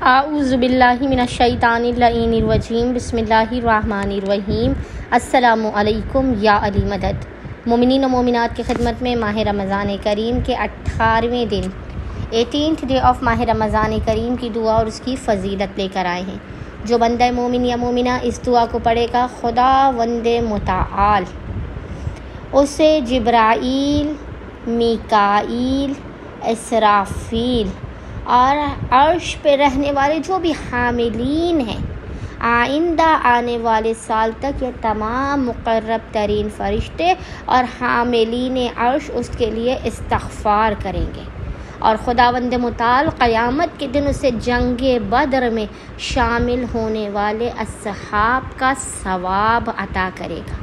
आऊज़ुबिल्लाहि मिनश्शैतानिर्रजीम बिस्मिल्लाहिर्रहमानिर्रहीम। अस्सलामु अलैकुम या अली मदद। मोमिनीन व मोमिनात की खिदमत में माह रमज़ान करीम के 18वें दिन 18th डे ऑफ माह रमज़ान करीम की दुआ और उसकी फ़जीलत लेकर आए हैं। जो बंदा मोमिन या मोमिना इस दुआ को पढ़ेगा, खुदावंद मुताल उसे जिब्राईल, मीकाईल, इसराफील और अर्श पे रहने वाले जो भी हामिलीन हैं, आइंदा आने वाले साल तक ये तमाम मुक़र्रब तरीन फ़रिश्ते और हामिलीन अर्श उसके लिए इस्तग़फ़ार करेंगे। और खुदावंद मुताल क़यामत के दिन उसे जंगे बद्र में शामिल होने वाले अस्हाब का सवाब अता करेगा।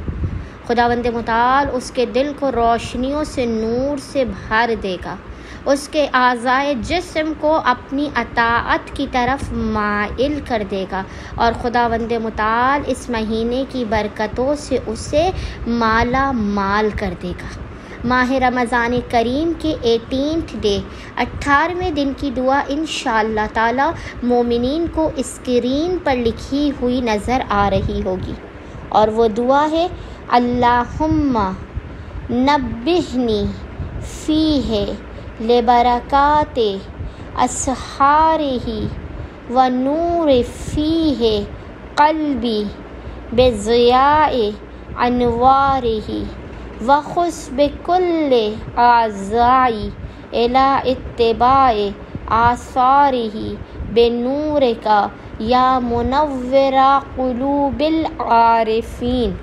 खुदावंद मुताल उसके दिल को रोशनियों से, नूर से भर देगा, उसके आज़ाए जिस्म को अपनी अताअत की तरफ माइल कर देगा और खुदावंद मुताल इस महीने की बरकतों से उसे माला माल कर देगा। माह रमज़ान करीम के 18th डे 18वें दिन की दुआ इंशाअल्लाह ताला मोमिनीन को स्क्रीन पर लिखी हुई नज़र आ रही होगी और वो दुआ है, अल्लाहुम्मा नब्बिहनी फ़ीहे लेबरकाते अस्हारिही व नूर फ़ीहे क़ल्बी बेज़ियाए अनवारिही व खुस बिकुल्ले आज़ाई इला इत्तिबाए आसारिही बेनूर का या मुनव्विरा क़ुलूबिल आरिफ़ीन।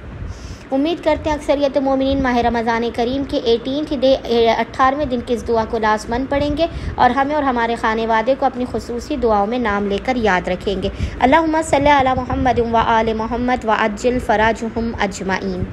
उम्मीद करते हैं अक्सरियत मोमिनीन माह रमज़ान करीम के 18th डे 18वें दिन की इस दुआ को लाज़मन पढ़ेंगे और हमें और हमारे खानेवादे को अपनी खुसूसी दुआओं में नाम लेकर याद रखेंगे। अल्लाहुम्मा सल्ली अला मुहम्मद व आले मुहम्मद व अज्जिल फ़राजहुम अजमाइन।